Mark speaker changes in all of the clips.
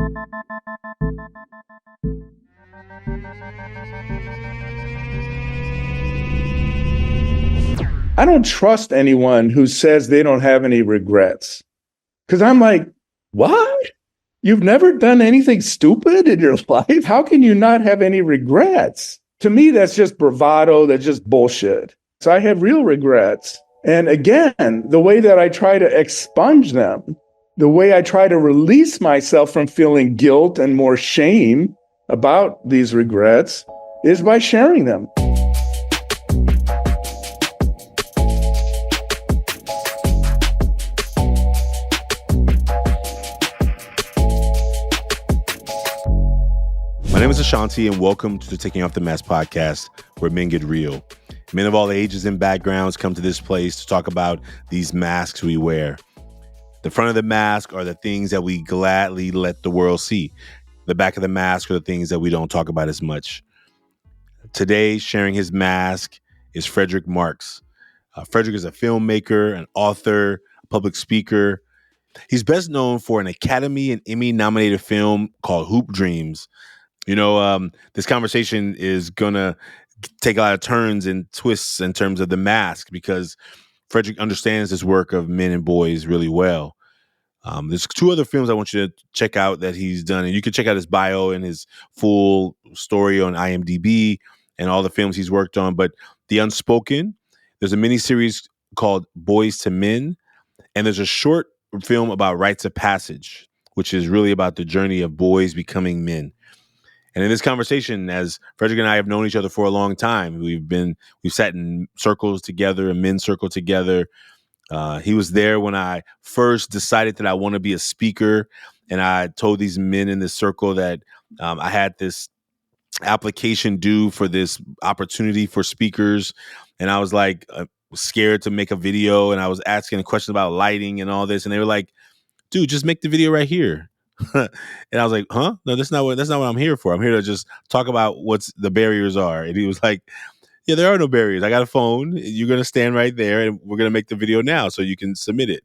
Speaker 1: I don't trust anyone who says they don't have any regrets. Because I'm like, what? You've never done anything stupid in your life? How can you not have any regrets? To me, that's just bravado. That's just bullshit. So I have real regrets. And again, the way that I try to expunge them, the way I try to release myself from feeling guilt and more shame about these regrets is by sharing them.
Speaker 2: My name is Ashanti, and welcome to the Taking Off the Mask podcast, where men get real. Men of all ages and backgrounds come to this place to talk about these masks we wear. The front of the mask are the things that we gladly let the world see. The back of the mask are the things that we don't talk about as much. Today, sharing his mask is Frederick Marx. Frederick is a filmmaker, an author, a public speaker. He's best known for an Academy and Emmy-nominated film called Hoop Dreams. You know, this conversation is going to take a lot of turns and twists in terms of the mask because Frederick understands this work of men and boys really well. There's two other films I want you to check out that he's done, and you can check out his bio and his full story on IMDb and all the films he's worked on. But The Unspoken, there's a miniseries called Boys to Men, and there's a short film about rites of passage, which is really about the journey of boys becoming men. And in this conversation, as Frederick and I have known each other for a long time, we've sat in circles together, a men's circle together. He was there when I first decided that I want to be a speaker. And I told these men in this circle that I had this application due for this opportunity for speakers. And I was like, scared to make a video. And I was asking a question about lighting and all this. And they were like, dude, just make the video right here. And I was like, huh? No, that's not what I'm here for. I'm here to just talk about what's the barriers are. And he was like, yeah, there are no barriers. I got a phone. You're going to stand right there and we're going to make the video now so you can submit it.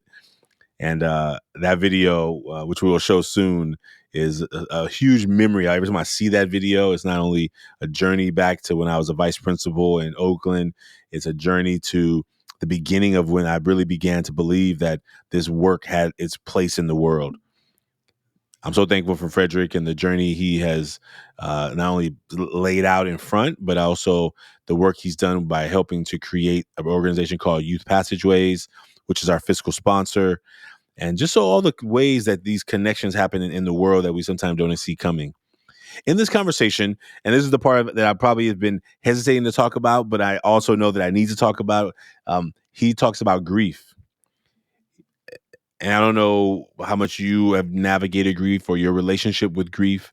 Speaker 2: And that video, which we will show soon, is a huge memory. Every time I see that video, it's not only a journey back to when I was a vice principal in Oakland, it's a journey to the beginning of when I really began to believe that this work had its place in the world. I'm so thankful for Frederick and the journey he has not only laid out in front, but also the work he's done by helping to create an organization called Youth Passageways, which is our fiscal sponsor. And just so all the ways that these connections happen in the world that we sometimes don't see coming. In this conversation, and this is the part that I probably have been hesitating to talk about, but I also know that I need to talk about, he talks about grief. And I don't know how much you have navigated grief or your relationship with grief.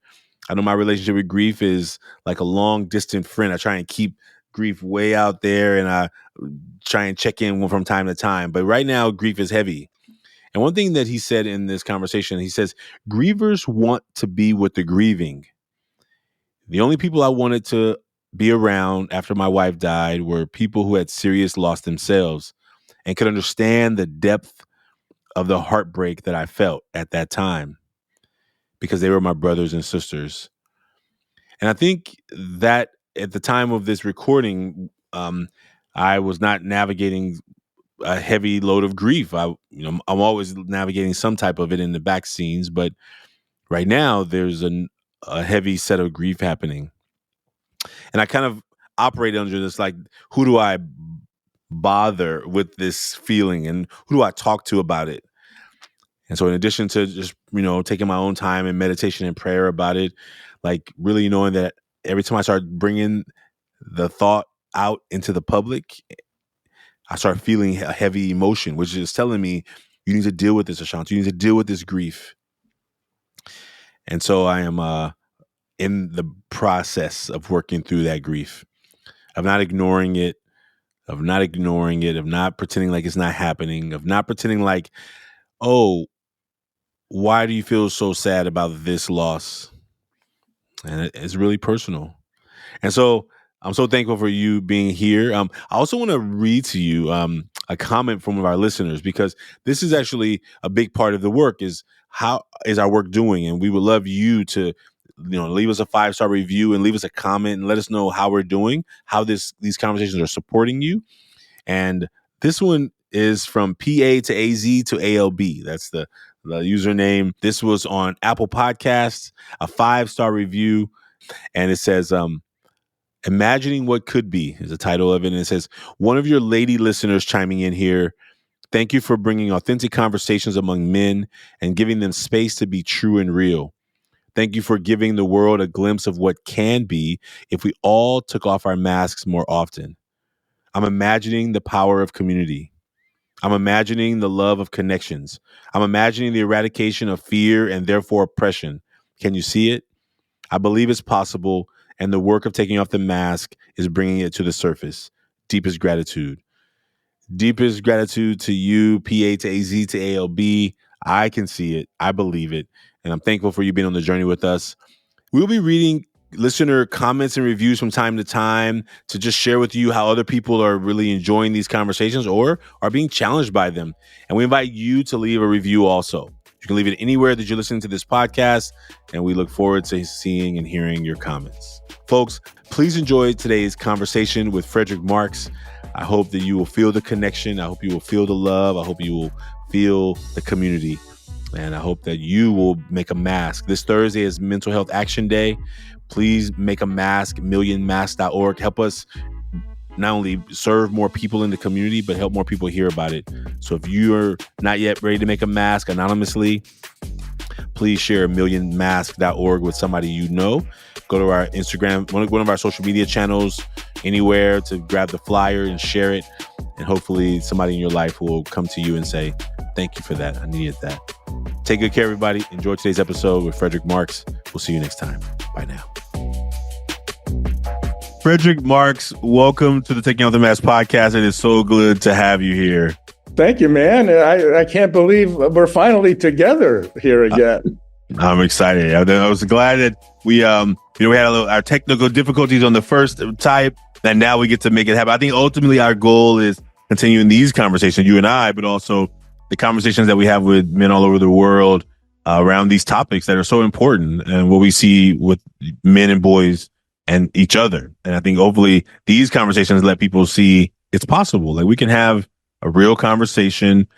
Speaker 2: I know my relationship with grief is like a long distant friend. I try and keep grief way out there and I try and check in from time to time. But right now, grief is heavy. And one thing that he said in this conversation, he says, grievers want to be with the grieving. The only people I wanted to be around after my wife died were people who had serious loss themselves and could understand the depth of the heartbreak that I felt at that time because they were my brothers and sisters. And I think that at the time of this recording, I was not navigating a heavy load of grief. I'm always navigating some type of it in the back scenes, but right now there's a heavy set of grief happening. And I kind of operate under this, like, who do I bother with this feeling and who do I talk to about it? And so in addition to just, taking my own time and meditation and prayer about it, like really knowing that every time I start bringing the thought out into the public, I start feeling a heavy emotion, which is telling me you need to deal with this, Ashanti. You need to deal with this grief. And so I am in the process of working through that grief, of not ignoring it, of not pretending like it's not happening, of not pretending like, oh, why do you feel so sad about this loss? And it's really personal. And so I'm so thankful for you being here. I also want to read to you a comment from one of our listeners, because this is actually a big part of the work, is how is our work doing? And we would love you to, leave us a 5-star review and leave us a comment and let us know how we're doing, how these conversations are supporting you. And this one is from PA to AZ to ALB. That's the username. This was on Apple Podcasts, a 5-star review. And it says, Imagining What Could Be is the title of it. And it says, one of your lady listeners chiming in here. Thank you for bringing authentic conversations among men and giving them space to be true and real. Thank you for giving the world a glimpse of what can be if we all took off our masks more often. I'm imagining the power of community. I'm imagining the love of connections. I'm imagining the eradication of fear and therefore oppression. Can you see it? I believe it's possible, and the work of taking off the mask is bringing it to the surface. Deepest gratitude. Deepest gratitude to you, PA to AZ to ALB. I can see it. I believe it. And I'm thankful for you being on the journey with us. We'll be reading listener comments and reviews from time to time to just share with you how other people are really enjoying these conversations or are being challenged by them. And we invite you to leave a review also. You can leave it anywhere that you're listening to this podcast, and we look forward to seeing and hearing your comments. Folks, please enjoy today's conversation with Frederick Marx. I hope that you will feel the connection. I hope you will feel the love. I hope you will feel the community. And I hope that you will make a mask. This Thursday is Mental Health Action Day. Please make a mask, millionmask.org. Help us not only serve more people in the community, but help more people hear about it. So if you're not yet ready to make a mask anonymously, please share millionmask.org with somebody you know. Go to our Instagram, one of our social media channels, anywhere to grab the flyer and share it. And hopefully somebody in your life will come to you and say, thank you for that. I needed that. Take good care, everybody. Enjoy today's episode with Frederick Marx. We'll see you next time. Bye now. Frederick Marx, welcome to the Taking Off the Mask podcast. It is so good to have you here.
Speaker 1: Thank you, man. I can't believe we're finally together here again.
Speaker 2: I'm excited. I was glad that we had our technical difficulties on the first type, and now we get to make it happen. I think ultimately our goal is continuing these conversations, you and I, but also the conversations that we have with men all over the world around these topics that are so important and what we see with men and boys and each other. And I think hopefully these conversations let people see it's possible. Like we can have a real conversation.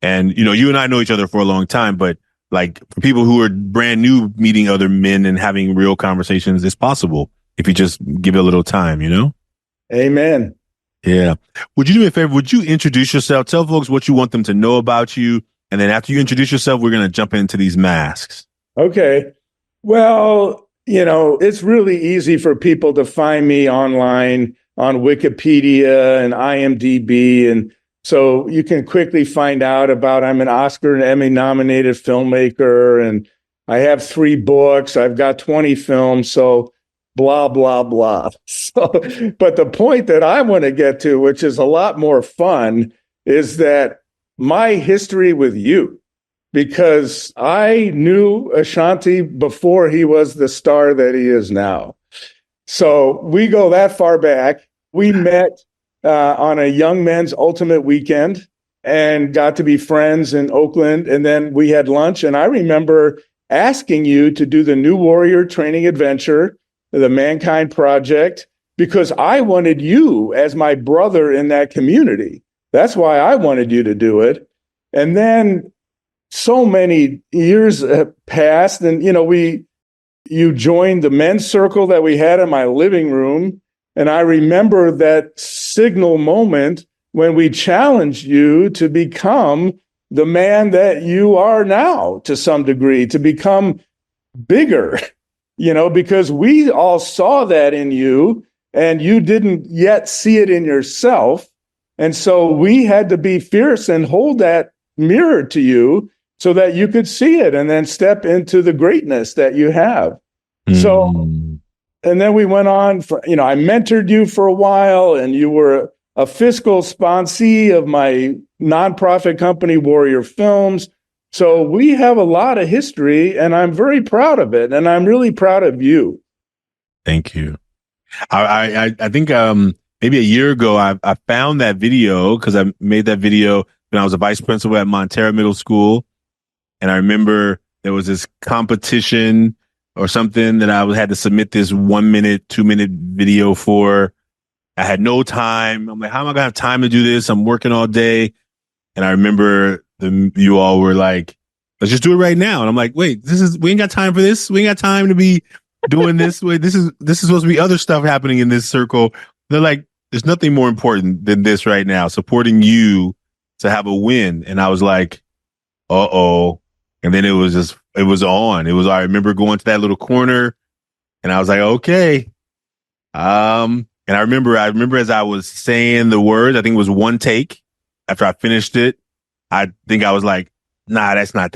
Speaker 2: And, you and I know each other for a long time, but like for people who are brand new meeting other men and having real conversations, it's possible if you just give it a little time,
Speaker 1: Amen.
Speaker 2: Yeah. Would you do me a favor? Would you introduce yourself? Tell folks what you want them to know about you. And then after you introduce yourself, we're going to jump into these masks.
Speaker 1: Okay. Well, it's really easy for people to find me online on Wikipedia and IMDb. And so you can quickly find out about I'm an Oscar and Emmy-nominated filmmaker, and I have 3 books. I've got 20 films. So blah, blah, blah. So, but the point that I want to get to, which is a lot more fun, is that my history with you, because I knew Ashanti before he was the star that he is now. So we go that far back. We met on a young men's ultimate weekend and got to be friends in Oakland. And then we had lunch. And I remember asking you to do the New Warrior Training Adventure, the Mankind Project, because I wanted you as my brother in that community. That's why I wanted you to do it. And then so many years passed, and you joined the men's circle that we had in my living room. And I remember that signal moment when we challenged you to become the man that you are now, to some degree, to become bigger, because we all saw that in you and you didn't yet see it in yourself. And so we had to be fierce and hold that mirror to you so that you could see it and then step into the greatness that you have. So, and then we went on I mentored you for a while, and you were a fiscal sponsee of my nonprofit company, Warrior Films. So we have a lot of history, and I'm very proud of it. And I'm really proud of you.
Speaker 2: Thank you. I think maybe a year ago I found that video because I made that video when I was a vice principal at Montera Middle School, and I remember there was this competition or something that I had to submit this 1 minute, 2 minute video for. I had no time. I'm like, how am I gonna have time to do this? I'm working all day, and I remember you all were like, let's just do it right now. And I'm like, wait, we ain't got time for this. We ain't got time to be doing this. Wait, this is supposed to be other stuff happening in this circle. They're like, there's nothing more important than this right now, supporting you to have a win. And I was like, uh-oh. And then it was on. I remember going to that little corner and I was like, okay. And I remember as I was saying the words, I think it was one take after I finished it. I think I was like, nah, that's not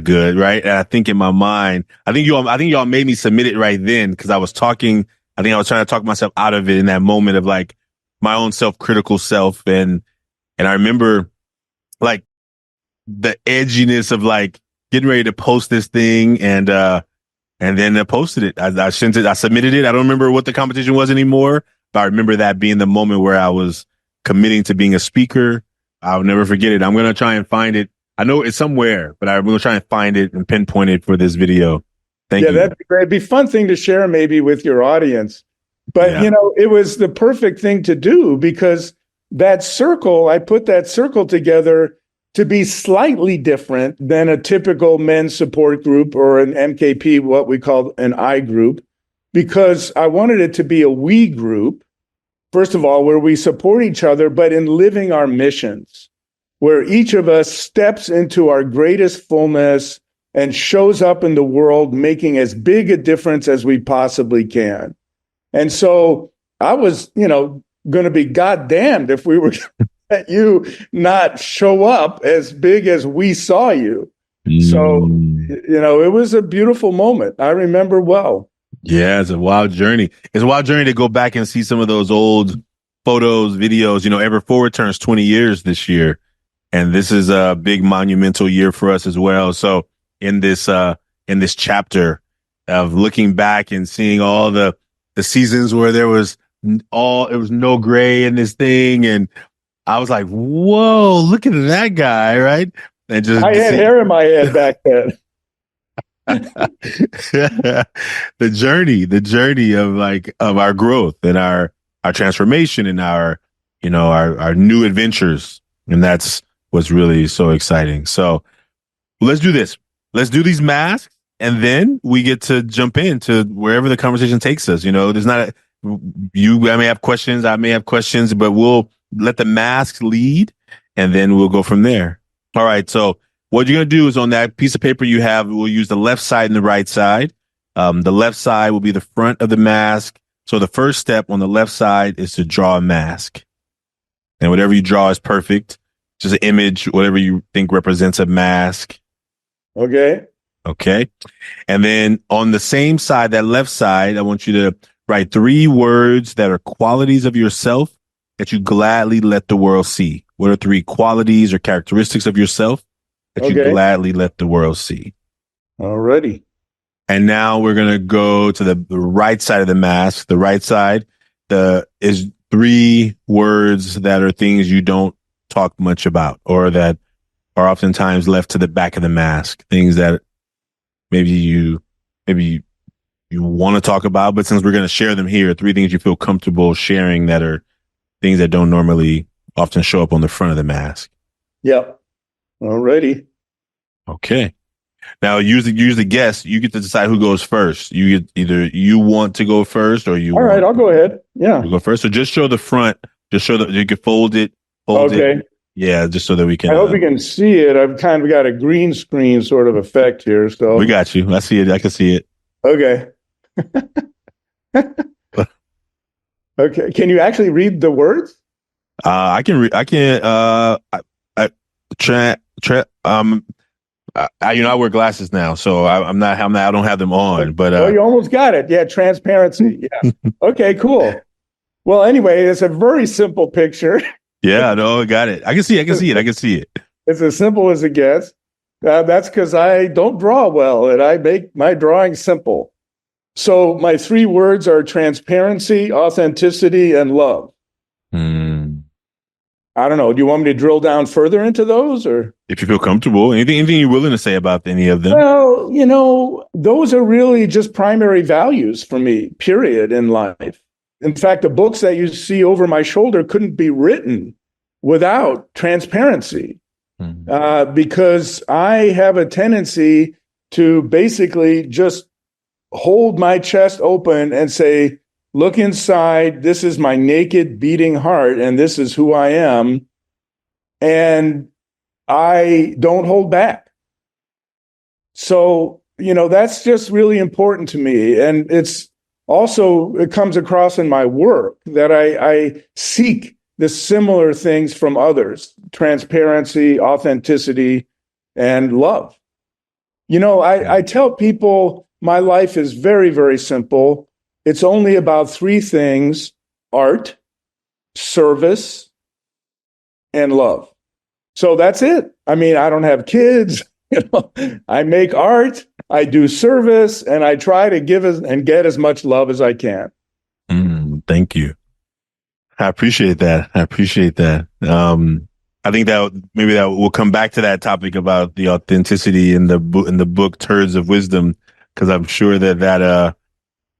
Speaker 2: good. Right. And I think in my mind, I think y'all made me submit it right then because I was talking. I think I was trying to talk myself out of it in that moment of like my own self-critical self. And I remember like the edginess of like getting ready to post this thing and then I posted it. I sent it. I submitted it. I don't remember what the competition was anymore, but I remember that being the moment where I was committing to being a speaker. I'll never forget it. I'm going to try and find it. I know it's somewhere, but I'm going to try and find it and pinpoint it for this video. Thank you.
Speaker 1: Yeah, that'd be great. It'd be a fun thing to share maybe with your audience. But,
Speaker 2: Yeah.
Speaker 1: it was the perfect thing to do because I put that circle together to be slightly different than a typical men's support group or an MKP, what we call an I group, because I wanted it to be a we group, first of all, where we support each other, but in living our missions, where each of us steps into our greatest fullness and shows up in the world, making as big a difference as we possibly can. And so I was, going to be goddamned if we were let you not show up as big as we saw you. So, it was a beautiful moment. I remember well.
Speaker 2: Yeah, it's a wild journey. It's a wild journey to go back and see some of those old photos, videos. Ever Forward turns 20 years this year. And this is a big monumental year for us as well. So in this chapter of looking back and seeing all the seasons where it was no gray in this thing. And I was like, whoa, look at that guy, right? And just
Speaker 1: I had hair in my head back then.
Speaker 2: the journey of our growth and our transformation and our new adventures. And that's what's really so exciting. So let's do this. Let's do these masks. And then we get to jump into wherever the conversation takes us. There's not I may have questions. I may have questions, but we'll let the masks lead and then we'll go from there. All right. So what you're going to do is on that piece of paper you have, we'll use the left side and the right side. The left side will be the front of the mask. So the first step on the left side is to draw a mask. And whatever you draw is perfect. Just an image, whatever you think represents a mask.
Speaker 1: Okay.
Speaker 2: And then on the same side, that left side, I want you to write 3 words that are qualities of yourself that you gladly let the world see. What are 3 qualities or characteristics of yourself that you gladly let the world see?
Speaker 1: Alrighty.
Speaker 2: And now we're going to go to the right side of the mask. The right side is 3 words that are things you don't talk much about or that are oftentimes left to the back of the mask. Things that maybe you want to talk about, but since we're going to share them here, 3 things you feel comfortable sharing that are things that don't normally often show up on the front of the mask.
Speaker 1: Yep. Alrighty.
Speaker 2: Okay. Now, usually guess, you get to decide who goes first. You get either you want to go first or you.
Speaker 1: All right, I'll go ahead. Yeah.
Speaker 2: Go first. So just show the front. Just show that you can fold it. It. Yeah, just so that we can.
Speaker 1: I hope you can see it. I've kind of got a green screen sort of effect here. So
Speaker 2: we got you. I see it. I can see it.
Speaker 1: Okay. Okay. Can you actually read the words?
Speaker 2: I can read. I can. I wear glasses now, so I'm not. I don't have them on. But
Speaker 1: well, you almost got it. Yeah, transparency. Yeah. Okay. Cool. Well, anyway, it's a very simple picture.
Speaker 2: Yeah, no, I got it. I can see it.
Speaker 1: It's as simple as it gets. That's because I don't draw well, and I make my drawing simple. So my 3 words are transparency, authenticity, and love. I don't know. Do you want me to drill down further into those, or?
Speaker 2: If you feel comfortable, anything you're willing to say about any of them?
Speaker 1: Well, those are really just primary values for me, period, in life. In fact, the books that you see over my shoulder couldn't be written without transparency, because I have a tendency to basically just hold my chest open and say, look inside, this is my naked beating heart, and this is who I am. And I don't hold back. So, that's just really important to me. And it comes across in my work that I seek the similar things from others: transparency, authenticity, and love. I tell people my life is very, very simple. It's only about 3 things: art, service, and love. So that's it. I mean, I don't have kids. I make art, I do service, and I try to give and get as much love as I can.
Speaker 2: Thank you. I appreciate that. I think that maybe that we'll come back to that topic about the authenticity in the book Turds of Wisdom, because I'm sure that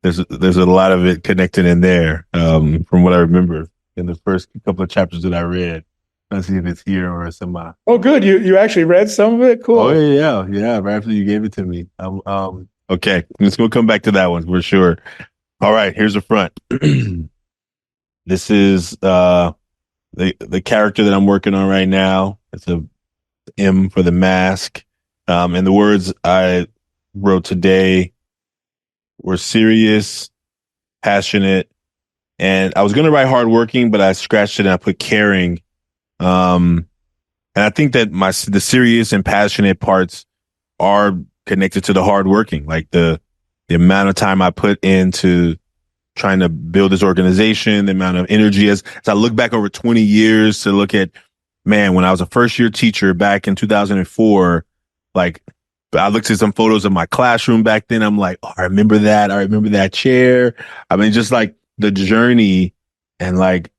Speaker 2: there's a lot of it connected in there, from what I remember in the first couple of chapters that I read. Let's see if it's here or some.
Speaker 1: Oh, good. You actually read some of it? Cool.
Speaker 2: Oh yeah. Right after you gave it to me. Okay, let's go come back to that one for sure. All right, here's the front. This is the character that I'm working on right now. It's a M for the mask, and the words I wrote today were serious, passionate, and I was going to write hardworking, but I scratched it and I put caring. And I think that the serious and passionate parts are connected to the hardworking, like the amount of time I put into trying to build this organization, the amount of energy as I look back over 20 years to look at, man, when I was a first year teacher back in 2004, like I looked at some photos of my classroom back then. I'm like, oh, I remember that. I remember that chair. I mean, just like the journey, and like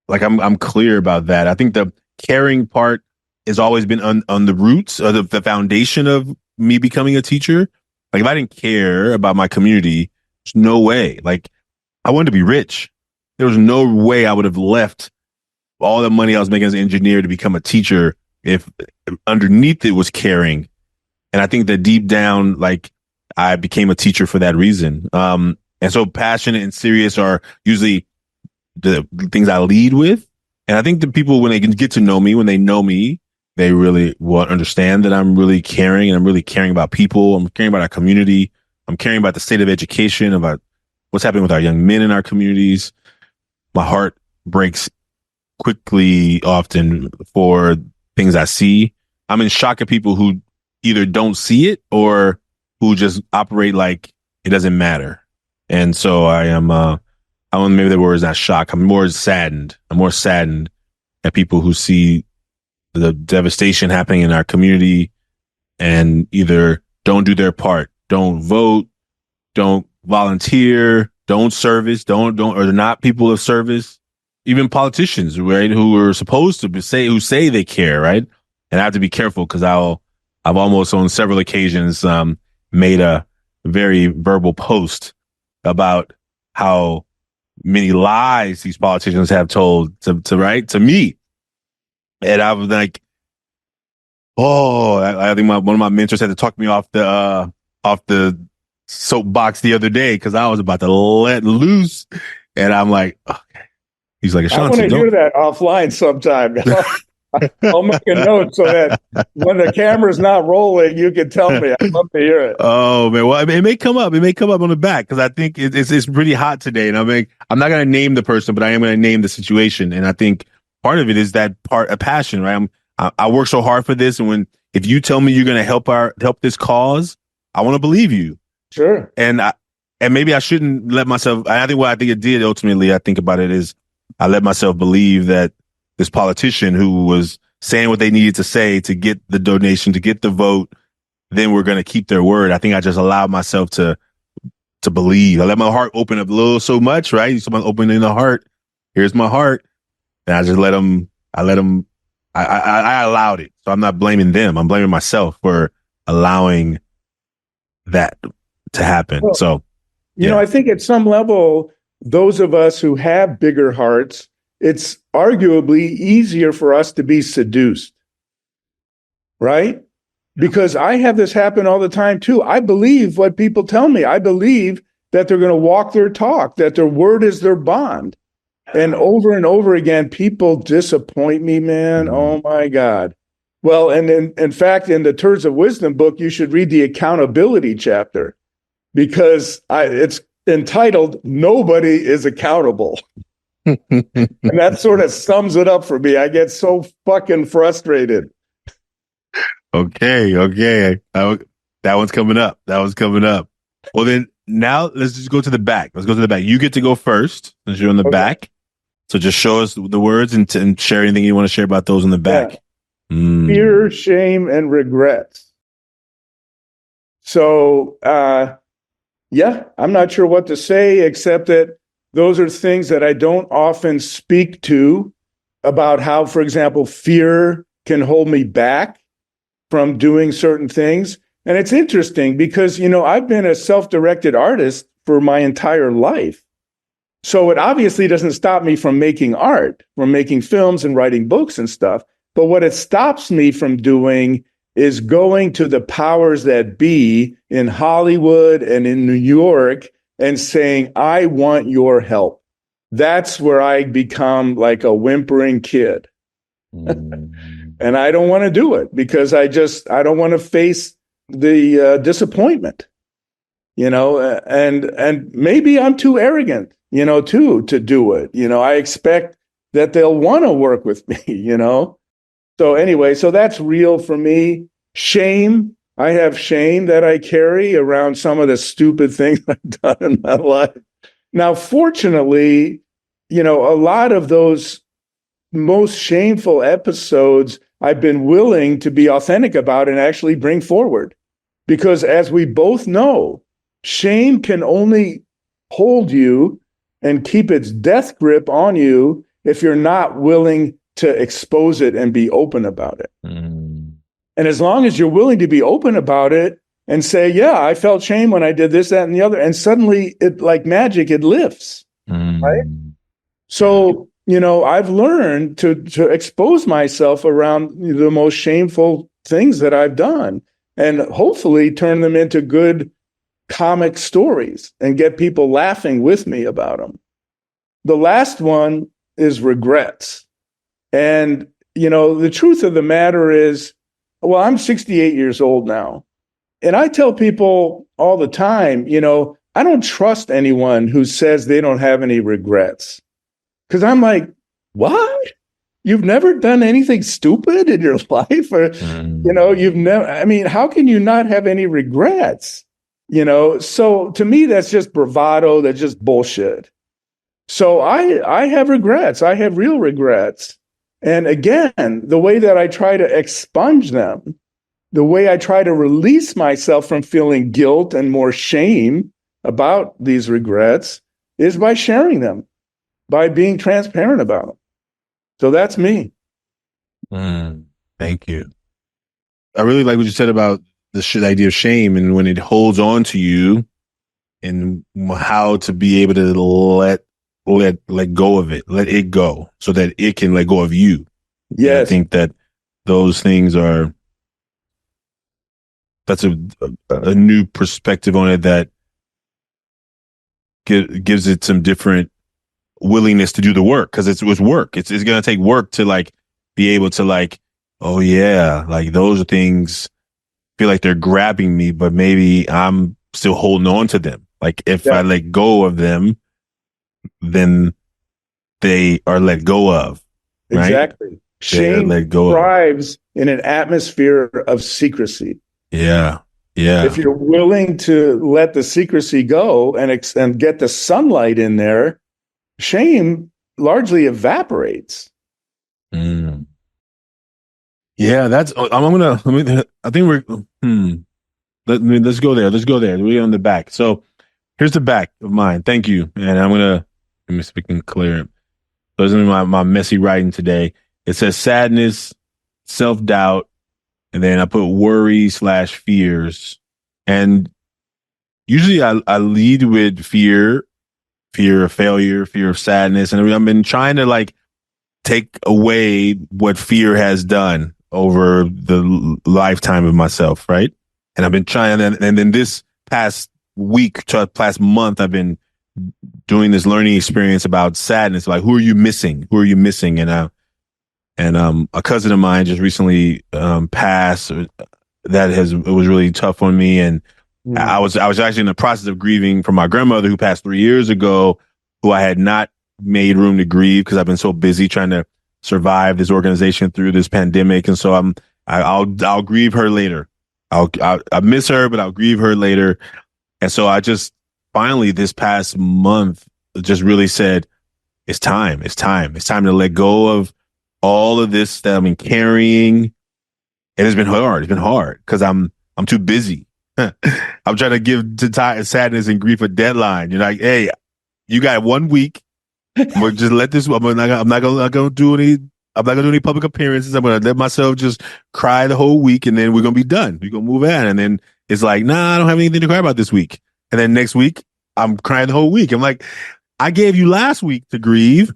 Speaker 2: I'm clear about that. I think the caring part has always been on the roots of the foundation of me becoming a teacher. Like if I didn't care about my community, there's no way. Like I wanted to be rich. There was no way I would have left all the money I was making as an engineer to become a teacher if underneath it was caring. And I think that deep down, like I became a teacher for that reason. And so passionate and serious are usually the things I lead with. And I think the people, when they can get to know me, when they know me, they really will understand that I'm really caring, and I'm really caring about people. I'm caring about our community. I'm caring about the state of education, about what's happening with our young men in our communities. My heart breaks quickly often for things I see. I'm in shock at people who either don't see it or who just operate like it doesn't matter. And so I don't, maybe the word is not shock. I'm more saddened. I'm more saddened at people who see the devastation happening in our community and either don't do their part, don't vote, don't volunteer, don't service, don't, or they're not people of service. Even politicians, right, who are supposed to say they care, right? And I have to be careful because I've almost on several occasions made a very verbal post about how many lies these politicians have told to me. And I was like, I think one of my mentors had to talk me off the soapbox the other day because I was about to let loose. And I'm like, okay. He's like, Ashanti,
Speaker 1: I want to hear that offline sometime. I'll make a note so that when the camera's not rolling, you can tell me. I'd love to hear it.
Speaker 2: Oh man, well, it may come up. It may come up on the back because I think it's pretty hot today. And I'm not going to name the person, but I am going to name the situation. And I think part of it is that part of passion, right? I work so hard for this, and if you tell me you're going to help this cause, I want to believe you.
Speaker 1: Sure.
Speaker 2: And maybe I shouldn't let myself. I think what I think it did ultimately. I think about it is I let myself believe that this politician who was saying what they needed to say to get the donation, to get the vote, then we're going to keep their word. I think I just allowed myself to to believe. I let my heart open up a little so much, right? Someone opening the heart. Here's my heart. And I just let them, I allowed it. So I'm not blaming them. I'm blaming myself for allowing that to happen.
Speaker 1: Well,
Speaker 2: So,
Speaker 1: I think at some level, those of us who have bigger hearts, it's arguably easier for us to be seduced, right? Because I have this happen all the time too. I believe what people tell me. I believe that they're going to walk their talk, that their word is their bond. And over again, people disappoint me, man. Oh my God. Well, and in fact, in the Turds of Wisdom book, you should read the accountability chapter because it's entitled "Nobody is Accountable." And that sort of sums it up for me. I get so fucking frustrated.
Speaker 2: Okay. That one's coming up. Well, then now let's just go to the back. You get to go first since you're on the back. So just show us the words and share anything you want to share about those in the back.
Speaker 1: Yeah. Fear, shame, and regrets. So, I'm not sure what to say, except that those are things that I don't often speak to about how, for example, fear can hold me back from doing certain things. And it's interesting because, I've been a self-directed artist for my entire life. So it obviously doesn't stop me from making art, from making films and writing books and stuff. But what it stops me from doing is going to the powers that be in Hollywood and in New York and saying, I want your help. That's where I become like a whimpering kid. And I don't want to do it because I don't want to face the disappointment, and maybe I'm too arrogant, to do it. I expect that they'll want to work with me, So anyway, so that's real for me. Shame. I have shame that I carry around some of the stupid things I've done in my life. Now, fortunately, a lot of those most shameful episodes I've been willing to be authentic about and actually bring forward. Because as we both know, shame can only hold you and keep its death grip on you if you're not willing to expose it and be open about it. And as long as you're willing to be open about it and say, yeah, I felt shame when I did this, that, and the other, and suddenly it, like magic, it lifts, right? So, I've learned to expose myself around the most shameful things that I've done and hopefully turn them into good comic stories and get people laughing with me about them. The last one is regrets. And, the truth of the matter is, well, I'm 68 years old now. And I tell people all the time, I don't trust anyone who says they don't have any regrets. Because I'm like, what? You've never done anything stupid in your life? Or, you've never, how can you not have any regrets? So to me, that's just bravado. That's just bullshit. So I have regrets. I have real regrets. And again, the way that I try to expunge them, the way I try to release myself from feeling guilt and more shame about these regrets is by sharing them, by being transparent about them. So that's me.
Speaker 2: Thank you. I really like what you said about the idea of shame and when it holds on to you and how to be able to let go of it, let it go so that it can let go of you.
Speaker 1: Yes.
Speaker 2: And I think that those things that's a new perspective on it that gives it some different willingness to do the work because it's work. It's going to take work to be able to oh yeah, those are things feel like they're grabbing me, but maybe I'm still holding on to them. If I let go of them, then they are let go of. Right?
Speaker 1: Exactly. Shame thrives in an atmosphere of secrecy.
Speaker 2: Yeah. Yeah.
Speaker 1: If you're willing to let the secrecy go and get the sunlight in there, shame largely evaporates.
Speaker 2: Yeah, let's go there. We're on the back. So Here's the back of mine. Thank you. And let me see if we can clear it. So this is my messy writing today. It says sadness, self-doubt, and then I put worry/fears. And usually I lead with fear of failure, fear of sadness. And I've been trying to like take away what fear has done over the lifetime of myself, right? And I've been trying, and then this past past month, I've been doing this learning experience about sadness. Like, who are you missing? Who are you missing? And a cousin of mine just recently passed. It was really tough on me, and I was actually in the process of grieving for my grandmother who passed 3 years ago, who I had not made room to grieve because I've been so busy trying to survive this organization through this pandemic. And so I'll grieve her later. I miss her, but I'll grieve her later. And so I just finally this past month just really said, it's time. It's time to let go of all of this that I've been carrying. And it's been hard. It's been hard because I'm too busy. I'm trying to give sadness and grief a deadline. You're like, hey, you got 1 week. But just let this. I'm not gonna do any public appearances. I'm gonna let myself just cry the whole week, and then we're gonna be done. We're gonna move on, and then it's like, nah, I don't have anything to cry about this week. And then next week, I'm crying the whole week. I'm like, I gave you last week to grieve.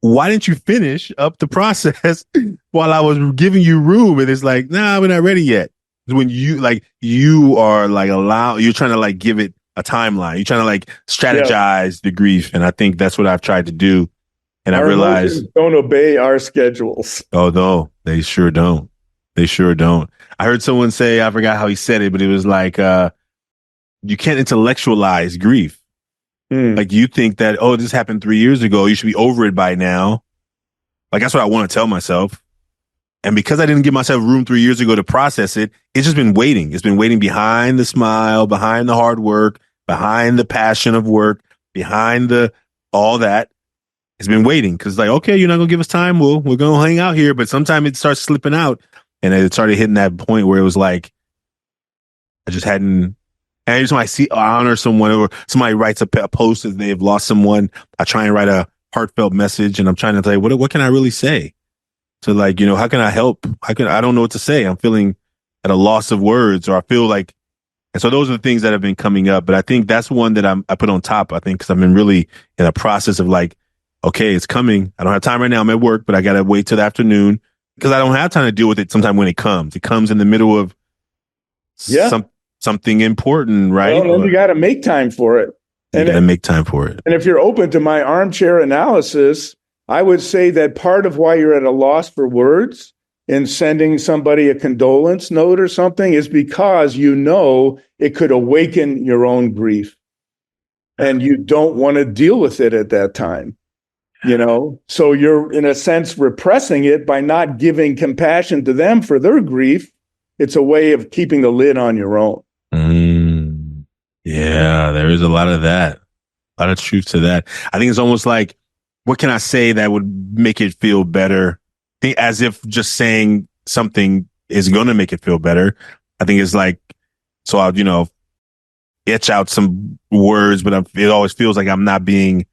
Speaker 2: Why didn't you finish up the process while I was giving you room? And it's like, nah, we're not ready yet. When you are you're trying to like give it a timeline. You're trying to like strategize the grief. And I think that's what I've tried to do. And I realized
Speaker 1: don't obey our schedules.
Speaker 2: Oh no, they sure don't. They sure don't. I heard someone say, I forgot how he said it, but it was like, you can't intellectualize grief. Like you think that, oh, this happened 3 years ago. You should be over it by now. Like that's what I want to tell myself. And because I didn't give myself room 3 years ago to process it, it's just been waiting. It's been waiting behind the smile, behind the hard work, behind the passion of work, behind all that. It's been waiting because like, okay, you're not going to give us time. We're going to hang out here. But sometimes it starts slipping out. And it started hitting that point where it was like, I just hadn't. And every time I honor someone or somebody writes a post that they've lost someone, I try and write a heartfelt message. And I'm trying to say, what can I really say? So like, how can I help? I don't know what to say. I'm feeling at a loss of words, or I feel like, and so those are the things that have been coming up. But I think that's one that I put on top, I think, because I've been really in a process of like, okay, it's coming. I don't have time right now. I'm at work, but I got to wait till the afternoon because I don't have time to deal with it sometime when it comes. It comes in the middle of something important, right?
Speaker 1: Well, then you got to make time for it.
Speaker 2: You got to make time for it.
Speaker 1: And if you're open to my armchair analysis, I would say that part of why you're at a loss for words in sending somebody a condolence note or something is because it could awaken your own grief. And you don't want to deal with it at that time. So you're in a sense repressing it by not giving compassion to them for their grief. It's a way of keeping the lid on your own.
Speaker 2: Yeah, there is a lot of that. A lot of truth to that. I think it's almost like, what can I say that would make it feel better? As if just saying something is going to make it feel better. I think it's like, so I'll, etch out some words, but it always feels like I'm not being,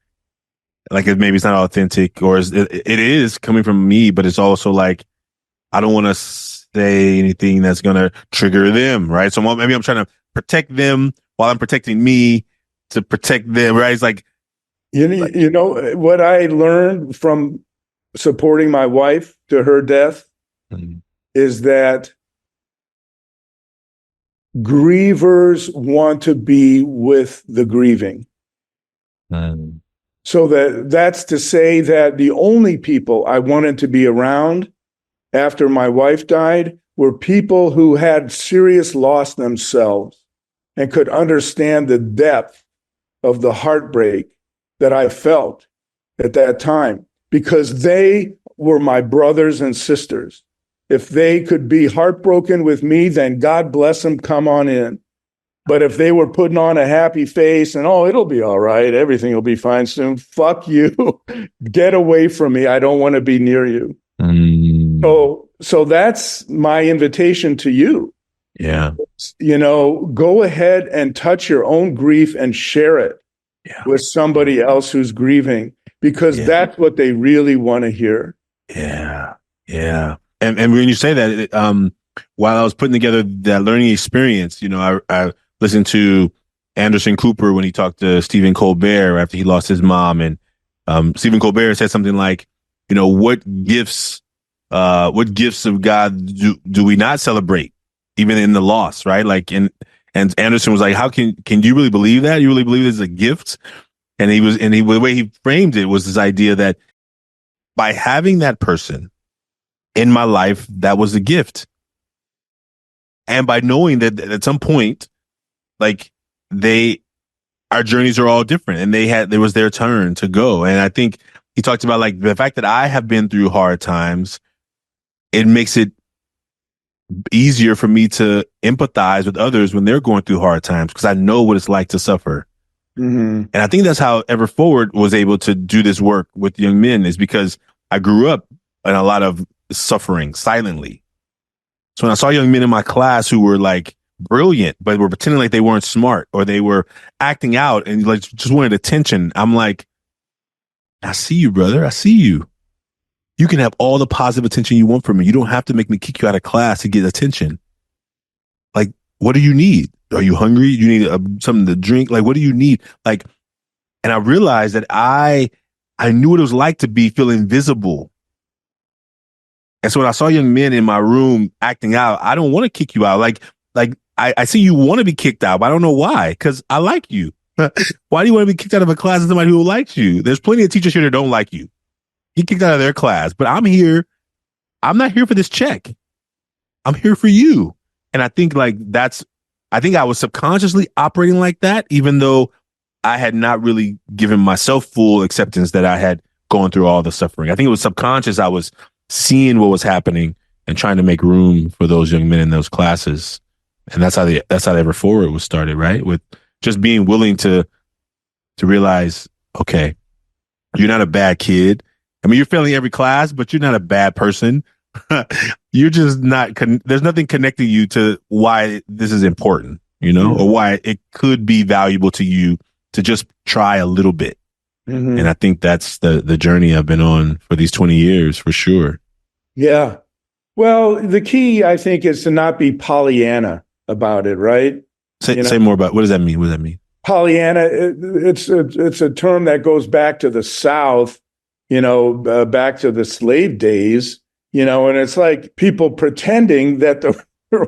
Speaker 2: like maybe it's not authentic, or it is coming from me, but it's also like, I don't want to say anything that's going to trigger them, right? So maybe I'm trying to protect them while I'm protecting me to protect them, right? It's like,
Speaker 1: what I learned from supporting my wife to her death is that grievers want to be with the grieving. So that's to say that the only people I wanted to be around after my wife died were people who had serious loss themselves and could understand the depth of the heartbreak that I felt at that time, because they were my brothers and sisters. If they could be heartbroken with me, then God bless them, come on in. But if they were putting on a happy face and, oh, it'll be all right, everything will be fine soon, fuck you. Get away from me. I don't want to be near you. So that's my invitation to you.
Speaker 2: Yeah.
Speaker 1: Go ahead and touch your own grief and share it with somebody else who's grieving, because that's what they really want to hear.
Speaker 2: Yeah. Yeah. And when you say that, while I was putting together that learning experience, I listened to Anderson Cooper when he talked to Stephen Colbert after he lost his mom. And Stephen Colbert said something like, what gifts of God do we not celebrate, even in the loss, right? Like, and Anderson was like, how can you really believe that? You really believe it's a gift? And the way he framed it was this idea that by having that person in my life, that was a gift. And by knowing that at some point, like, our journeys are all different, and there was their turn to go. And I think he talked about, like, the fact that I have been through hard times, it makes it easier for me to empathize with others when they're going through hard times, because I know what it's like to suffer. Mm-hmm. And I think that's how Ever Forward was able to do this work with young men, is because I grew up in a lot of suffering silently. So when I saw young men in my class who were like brilliant, but were pretending like they weren't smart, or they were acting out and like just wanted attention, I'm like, I see you, brother. I see you. You can have all the positive attention you want from me. You don't have to make me kick you out of class to get attention. Like, what do you need? Are you hungry? You need something to drink? Like, what do you need? Like, and I realized that I knew what it was like to feel invisible. And so when I saw young men in my room acting out, I don't want to kick you out. Like I see you want to be kicked out, but I don't know why, because I like you. Why do you want to be kicked out of a class of somebody who likes you? There's plenty of teachers here that don't like you. Get kicked out of their class, but I'm here. I'm not here for this check. I'm here for you. And I think I think I was subconsciously operating like that, even though I had not really given myself full acceptance that I had gone through all the suffering. I think it was subconscious. I was seeing what was happening and trying to make room for those young men in those classes. And that's how Ever Forward was started, right? With just being willing to realize, okay, you're not a bad kid. I mean, you're failing every class, but you're not a bad person. You're just not, there's nothing connecting you to why this is important, or why it could be valuable to you to just try a little bit. Mm-hmm. And I think that's the journey I've been on for these 20 years, for sure. Yeah.
Speaker 1: Well, the key, I think, is to not be Pollyanna about it, right?
Speaker 2: Say more about, what does that mean? What does that mean?
Speaker 1: Pollyanna, it's a term that goes back to the South, back to the slave days, and it's like people pretending that there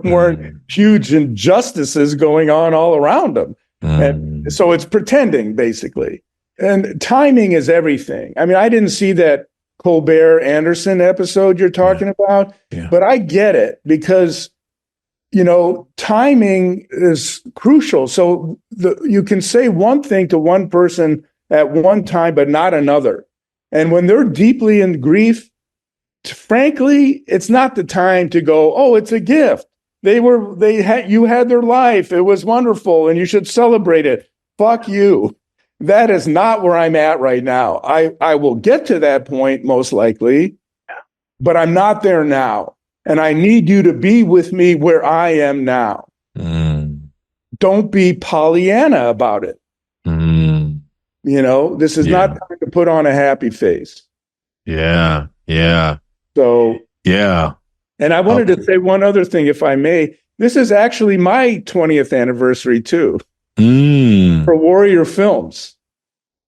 Speaker 1: weren't huge injustices going on all around them. And so it's pretending, basically. And timing is everything. I mean, I didn't see that Colbert Anderson episode you're talking about, but I get it, because timing is crucial. So you can say one thing to one person at one time, but not another. And when they're deeply in grief, frankly, it's not the time to go, oh, it's a gift. You had their life. It was wonderful, and you should celebrate it. Fuck you. That is not where I'm at right now. I will get to that point most likely, but I'm not there now. And I need you to be with me where I am now. Don't be Pollyanna about it. This is not time to put on a happy face. Yeah. So, and I wanted to say one other thing, if I may. This is actually my 20th anniversary too, for Warrior Films.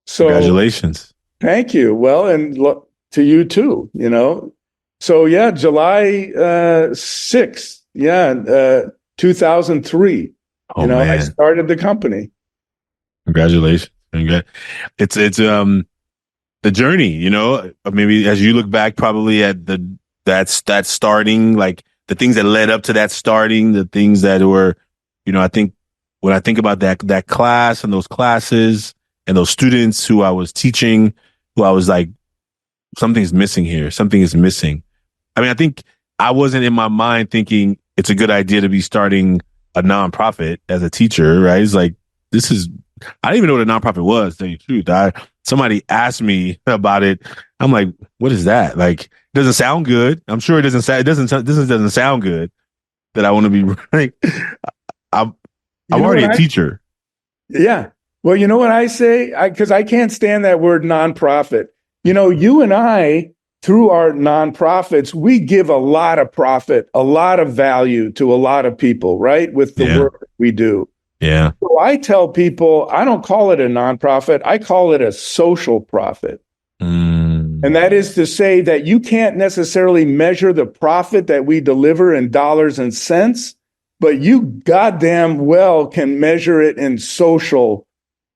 Speaker 1: So
Speaker 2: congratulations.
Speaker 1: Thank you. Well, and to you too, So July 6th, 2003.
Speaker 2: Man.
Speaker 1: I started the company.
Speaker 2: Congratulations. It's the journey, maybe as you look back probably at that starting, like the things that led up to that starting, the things that were, I think when I think about that class and those classes and those students who I was teaching, who I was like, something's missing here. Something is missing. I mean, I think I wasn't in my mind thinking it's a good idea to be starting a nonprofit as a teacher, right? It's like, I didn't even know what a nonprofit was, to tell you the truth. Somebody asked me about it. I'm like, what is that? Like, it doesn't sound good. I'm sure it doesn't sound good. that I want to be running. I'm already a teacher.
Speaker 1: Yeah. Well, you know what I say? Because I can't stand that word nonprofit. You and I, through our nonprofits, we give a lot of profit, a lot of value to a lot of people, right? With the work that we do.
Speaker 2: Yeah.
Speaker 1: So I tell people, I don't call it a nonprofit. I call it a social profit. And that is to say that you can't necessarily measure the profit that we deliver in dollars and cents, but you goddamn well can measure it in social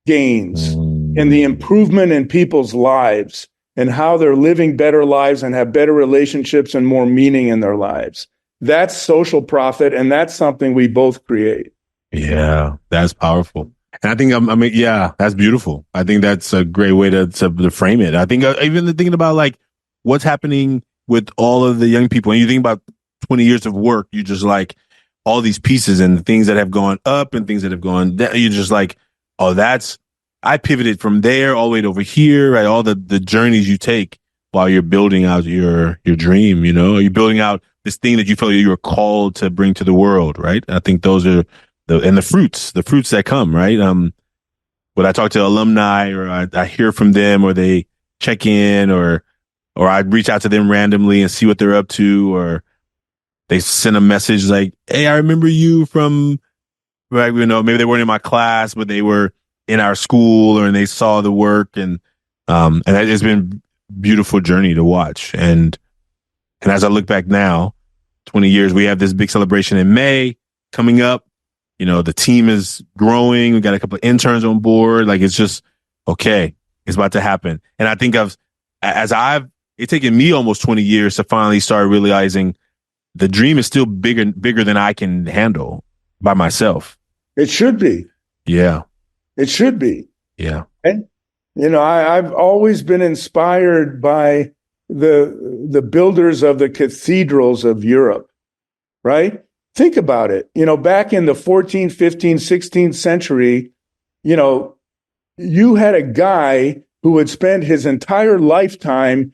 Speaker 1: gains, in the improvement in people's lives and how they're living better lives and have better relationships and more meaning in their lives. That's social profit, and that's something we both create.
Speaker 2: Yeah, that's powerful. And I think, that's beautiful. I think that's a great way to frame it. I think even thinking about like what's happening with all of the young people, and you think about 20 years of work, you just like all these pieces and things that have gone up and things that have gone down. You're just like, oh, I pivoted from there all the way to over here, right? All the journeys you take while you're building out your dream, you're building out this thing that you feel you're called to bring to the world, right? I think those are the fruits that come, right? When I talk to alumni or I hear from them or they check in or I reach out to them randomly and see what they're up to, or they send a message like, hey, I remember you from, right, maybe they weren't in my class, but they were in our school and they saw the work and it's been a beautiful journey to watch. And as I look back now, 20 years, we have this big celebration in May coming up. The team is growing. We got a couple of interns on board. Like, it's just, okay, it's about to happen. And I think it's taken me almost 20 years to finally start realizing the dream is still bigger than I can handle by myself.
Speaker 1: It should be.
Speaker 2: Yeah.
Speaker 1: It should be.
Speaker 2: Yeah.
Speaker 1: And, I've always been inspired by the builders of the cathedrals of Europe, right? Think about it. Back in the 14th, 15th, 16th century, you had a guy who would spend his entire lifetime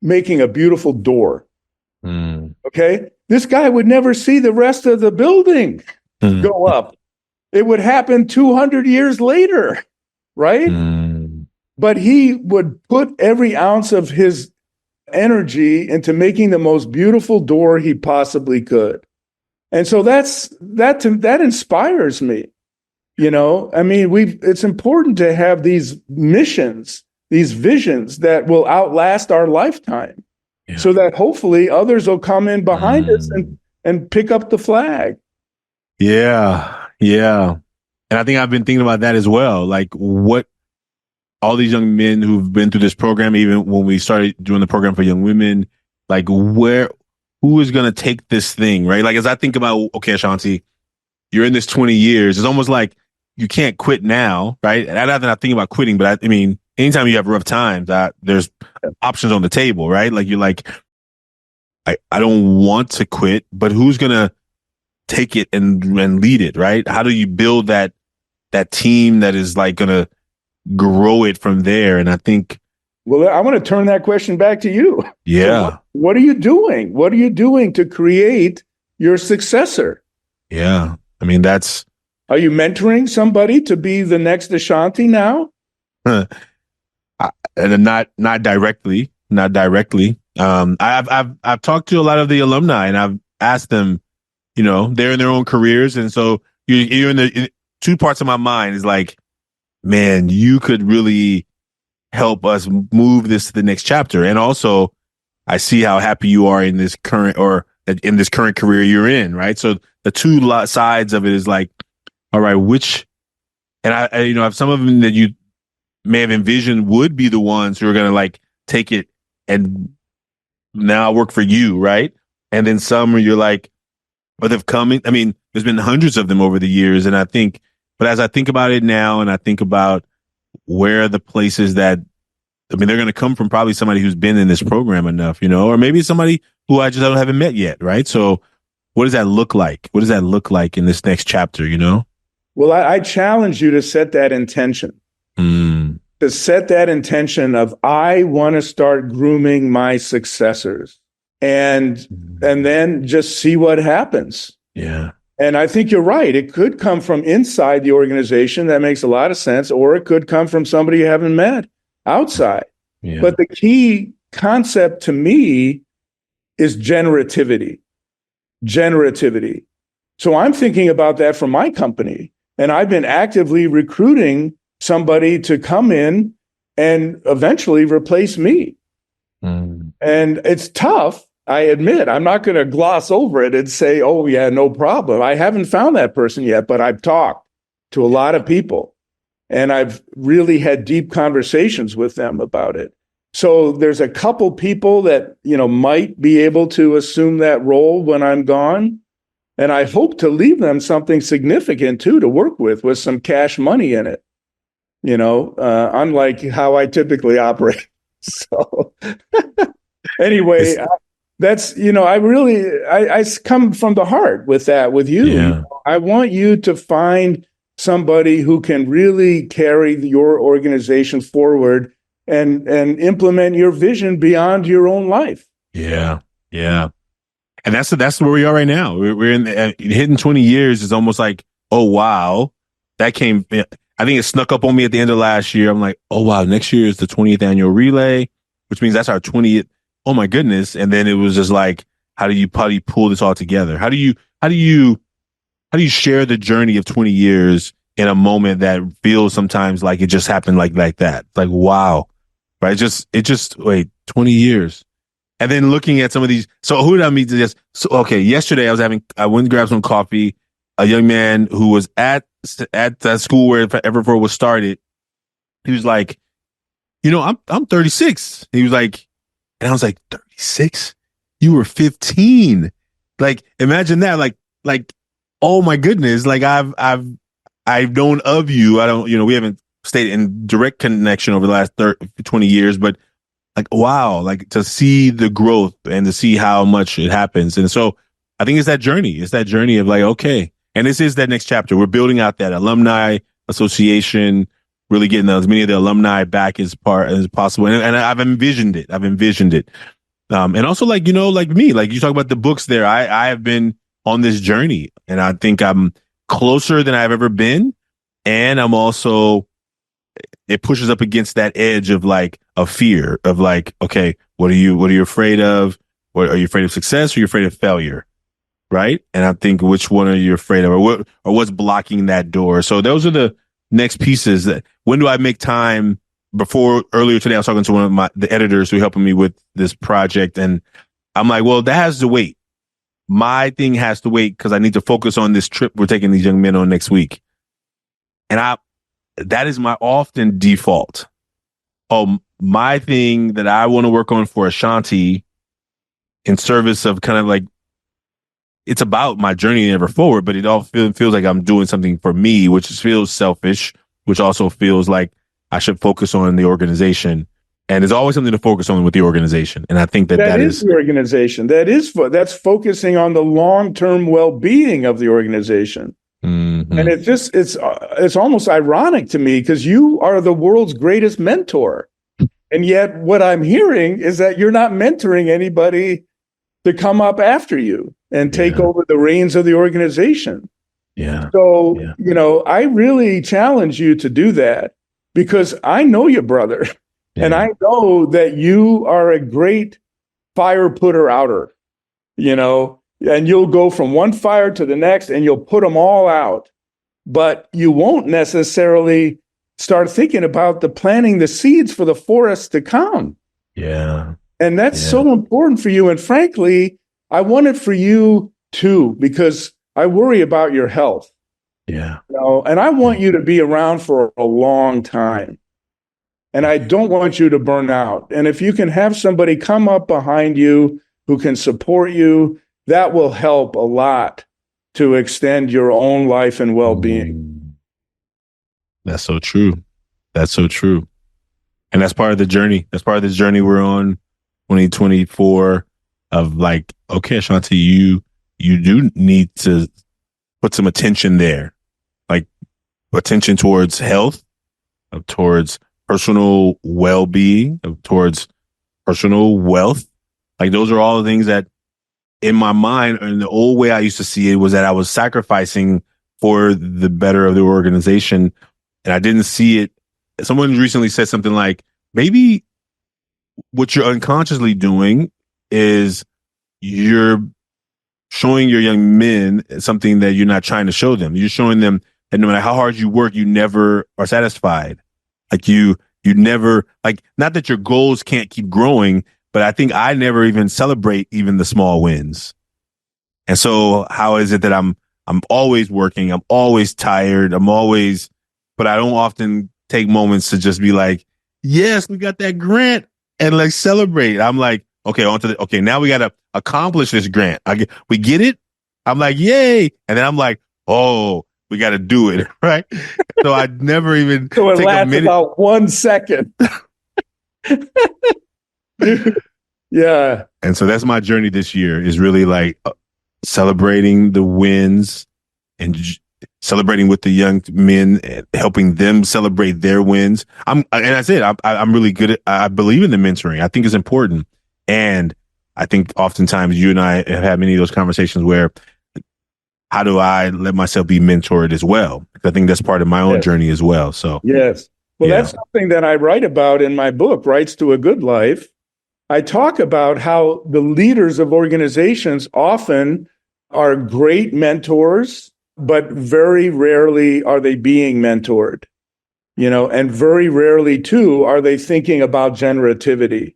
Speaker 1: making a beautiful door. Okay? This guy would never see the rest of the building go up. It would happen 200 years later, right? But he would put every ounce of his energy into making the most beautiful door he possibly could. And so that inspires me. It's important to have these missions, these visions that will outlast our lifetime, so that hopefully others will come in behind us and pick up the flag.
Speaker 2: Yeah. Yeah. And I think I've been thinking about that as well. Like, what all these young men who've been through this program, even when we started doing the program for young women, like who is going to take this thing, right? Like, as I think about, okay, Ashanti, you're in this 20 years. It's almost like you can't quit now, right? And I'm not thinking about quitting, but I mean, anytime you have rough times, there's options on the table, right? Like, you're like, I don't want to quit, but who's going to take it and lead it, right? How do you build that team that is like going to grow it from there? And I think,
Speaker 1: well, I want to turn that question back to you.
Speaker 2: Yeah.
Speaker 1: So what are you doing? What are you doing to create your successor?
Speaker 2: Yeah. I mean,
Speaker 1: are you mentoring somebody to be the next Ashanti now?
Speaker 2: And not directly. I've talked to a lot of the alumni and I've asked them, they're in their own careers. And so you're in two parts of my mind is like, man, you could really help us move this to the next chapter. And also I see how happy you are in this current career you're in. Right. So the two sides of it is like, all right, and I have some of them that you may have envisioned would be the ones who are going to like take it and now work for you. Right. And then some where you're like, but they've come in. I mean, there's been hundreds of them over the years. And but as I think about it now and I think about where the places that, they're going to come from probably somebody who's been in this program enough, or maybe somebody who I just haven't met yet. Right. So what does that look like? What does that look like in this next chapter,
Speaker 1: Well, I challenge you to set that intention. To set that intention of, I want to start grooming my successors, and then just see what happens.
Speaker 2: Yeah.
Speaker 1: And I think you're right. It could come from inside the organization. That makes a lot of sense. Or it could come from somebody you haven't met outside.
Speaker 2: Yeah.
Speaker 1: But the key concept to me is generativity. Generativity. So I'm thinking about that for my company. And I've been actively recruiting somebody to come in and eventually replace me. And it's tough. I admit, I'm not going to gloss over it and say, oh, yeah, no problem. I haven't found that person yet, but I've talked to a lot of people and I've really had deep conversations with them about it. So there's a couple people that, might be able to assume that role when I'm gone. And I hope to leave them something significant, too, to work with some cash money in it, unlike how I typically operate. So anyway, that's, I come from the heart with that, with you.
Speaker 2: Yeah.
Speaker 1: I want you to find somebody who can really carry your organization forward and implement your vision beyond your own life.
Speaker 2: Yeah. Yeah. And that's where we are right now. We're in hitting 20 years is almost like, oh, wow, that came. I think it snuck up on me at the end of last year. I'm like, oh, wow, next year is the 20th annual relay, which means that's our 20th. Oh, my goodness. And then it was just like, how do you pull this all together? How do you share the journey of 20 years in a moment that feels sometimes like it just happened like that? Like, wow. Right. It just wait, 20 years. And then looking at some of these, so who did I meet this? So, okay, yesterday I went and grabbed some coffee. A young man who was at the school where Everford was started. He was like, I'm 36. He was like, and I was like, 36? You were 15. Like, imagine that. Like, oh my goodness. Like I've known of you. I don't, we haven't stayed in direct connection over the last 20 years, but like, wow, like to see the growth and to see how much it happens. And so I think it's that journey. It's that journey of like, okay. And this is that next chapter. We're building out that alumni association, really getting as many of the alumni back as possible. And I've envisioned it. And also like me, like you talk about the books there. I have been on this journey and I think I'm closer than I've ever been. And I'm also, it pushes up against that edge of like a fear of like, okay, what are you afraid of? What are you afraid of success or are you afraid of failure? Right. And I think which one are you afraid of or what's blocking that door? So those are the next pieces that when do I make time earlier today, I was talking to one of the editors who helping me with this project. And I'm like, well, that has to wait. My thing has to wait because I need to focus on this trip we're taking these young men on next week. And that is my often default. My thing that I want to work on for Ashanti in service of kind of like, it's about my journey ever forward, but it all feels like I'm doing something for me, which feels selfish, which also feels like I should focus on the organization. And there's always something to focus on with the organization. And I think that is
Speaker 1: the organization. That's focusing on the long-term well-being of the organization.
Speaker 2: Mm-hmm.
Speaker 1: And it's almost ironic to me because you are the world's greatest mentor. And yet what I'm hearing is that you're not mentoring anybody to come up after you and take over the reins of the organization.
Speaker 2: Yeah.
Speaker 1: So, I really challenge you to do that because I know your brother and I know that you are a great fire putter outer, and you'll go from one fire to the next and you'll put them all out, but you won't necessarily start thinking about planting the seeds for the forest to come.
Speaker 2: Yeah.
Speaker 1: And that's so important for you. And frankly, I want it for you too, because I worry about your health.
Speaker 2: Yeah.
Speaker 1: And I want you to be around for a long time. And I don't want you to burn out. And if you can have somebody come up behind you who can support you, that will help a lot to extend your own life and well-being.
Speaker 2: That's so true. That's so true. And that's part of the journey. That's part of this journey we're on, 2024, of like, okay, Ashanti, you do need to put some attention there, like attention towards health, towards personal well-being, towards personal wealth. Like those are all the things that in my mind, and the old way I used to see it was that I was sacrificing for the better of the organization. And I didn't see it. Someone recently said something like, maybe what you're unconsciously doing is you're showing your young men something that you're not trying to show them. You're showing them that no matter how hard you work, you never are satisfied. Like you never, like, not that your goals can't keep growing, but I think I never even celebrate even the small wins. And so how is it that I'm always working, I'm always tired, but I don't often take moments to just be like, yes, we got that grant, and like celebrate. I'm like, okay, now we got to accomplish this grant. We get it. I'm like, yay. And then I'm like, oh, we got to do it. Right. So I never even
Speaker 1: so it
Speaker 2: take
Speaker 1: lasts
Speaker 2: a minute.
Speaker 1: about 1 second. Yeah.
Speaker 2: And so that's my journey this year, is really like celebrating the wins and celebrating with the young men and helping them celebrate their wins. I'm really good at, I believe in the mentoring. I think it's important. And I think oftentimes you and I have had many of those conversations where, how do I let myself be mentored as well? I think that's part of my own journey as well. So,
Speaker 1: yes. Well, that's something that I write about in my book, Rights to a Good Life. I talk about how the leaders of organizations often are great mentors, but very rarely are they being mentored, and very rarely too are they thinking about generativity,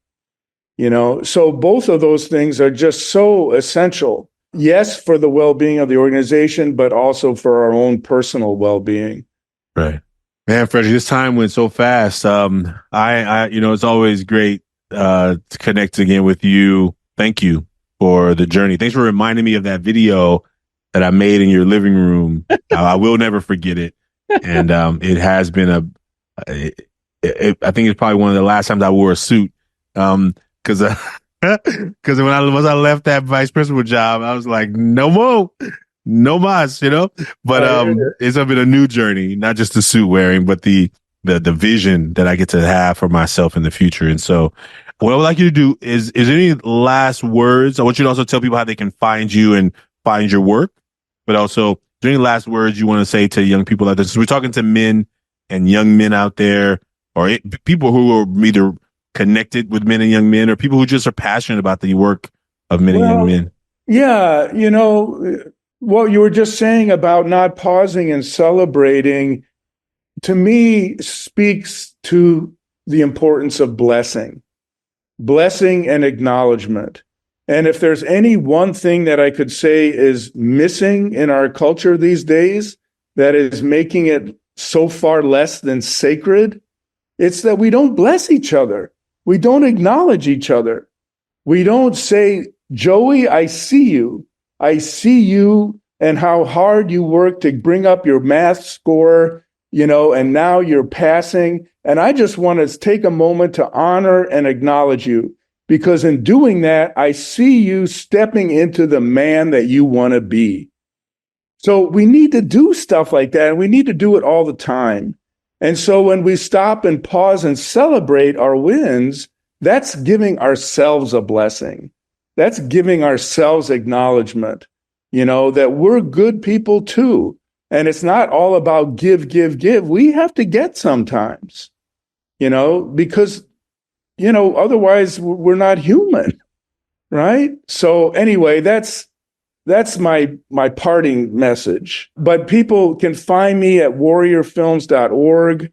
Speaker 1: so both of those things are just so essential. Yes, for the well-being of the organization, but also for our own personal well-being.
Speaker 2: Right. Man, Frederick, this time went so fast. It's always great to connect again with you. Thank you for the journey. Thanks for reminding me of that video that I made in your living room. I will never forget it. And it has been I think it's probably one of the last times I wore a suit. Because once I left that vice principal job, I was like, no more, no mas, But it's been a new journey, not just the suit wearing, but the vision that I get to have for myself in the future. And so what I would like you to do is there any last words? I want you to also tell people how they can find you and find your work, but also, is there any last words you want to say to young people out there? So we're talking to men and young men out there, or people who are either connected with men and young men, or people who just are passionate about the work of men and young men.
Speaker 1: Yeah. What you were just saying about not pausing and celebrating, to me, speaks to the importance of blessing and acknowledgement. And if there's any one thing that I could say is missing in our culture these days, that is making it so far less than sacred, it's that we don't bless each other. We don't acknowledge each other. We don't say, Joey, I see you. I see you and how hard you work to bring up your math score, and now you're passing. And I just want to take a moment to honor and acknowledge you, because in doing that, I see you stepping into the man that you want to be. So we need to do stuff like that, and we need to do it all the time. And so when we stop and pause and celebrate our wins, that's giving ourselves a blessing. That's giving ourselves acknowledgement, that we're good people too. And it's not all about give. We have to get sometimes, because, otherwise we're not human, right? So anyway, that's my parting message. But people can find me at warriorfilms.org.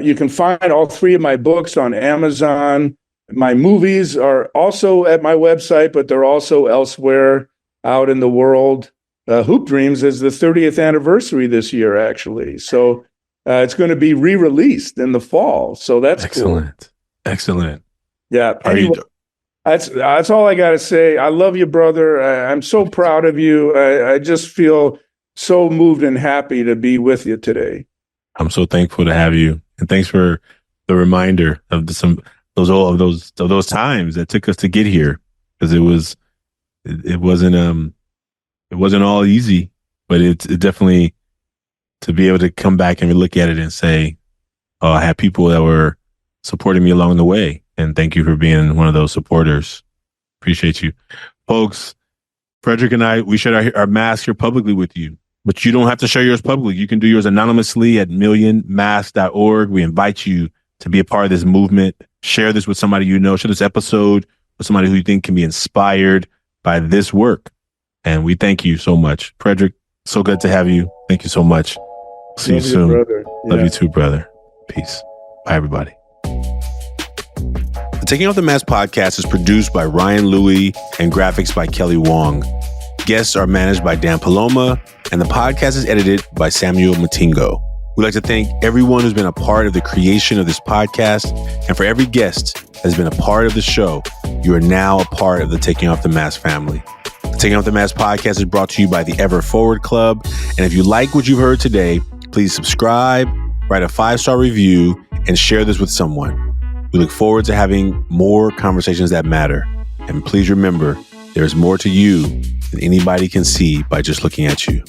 Speaker 1: You can find all 3 of my books on Amazon. My movies are also at my website, but they're also elsewhere out in the world. Hoop Dreams is the 30th anniversary this year, actually. So it's going to be re-released in the fall. So that's
Speaker 2: excellent.
Speaker 1: Cool.
Speaker 2: Excellent.
Speaker 1: Yeah. Anyway, that's all I got to say. I love you, brother. I'm so proud of you. I just feel so moved and happy to be with you today.
Speaker 2: I'm so thankful to have you, and thanks for the reminder of those times that took us to get here, because it wasn't all easy, but it definitely, to be able to come back and look at it and say, oh, I had people that were supporting me along the way, and thank you for being one of those supporters. Appreciate you, folks. Frederick and I, we shared our mask here publicly with you, but you don't have to share yours publicly. You can do yours anonymously at millionmask.org. We invite you to be a part of this movement. Share this with somebody you know. Share this episode with somebody who you think can be inspired by this work. And we thank you so much. Frederick, so good to have you. Thank you so much. See you soon.
Speaker 1: Brother.
Speaker 2: Love you too, brother. Peace. Bye, everybody. The Taking Off the Mask podcast is produced by Ryan Louie and graphics by Kelly Wong. Guests are managed by Dan Paloma, and the podcast is edited by Samuel Matingo. We'd like to thank everyone who's been a part of the creation of this podcast, and for every guest that has been a part of the show, you are now a part of the Taking Off the Mask family. The Taking Off the Mask podcast is brought to you by the Ever Forward Club, and if you like what you've heard today, please subscribe, write a 5-star review, and share this with someone. We look forward to having more conversations that matter. And please remember, there's more to you than anybody can see by just looking at you.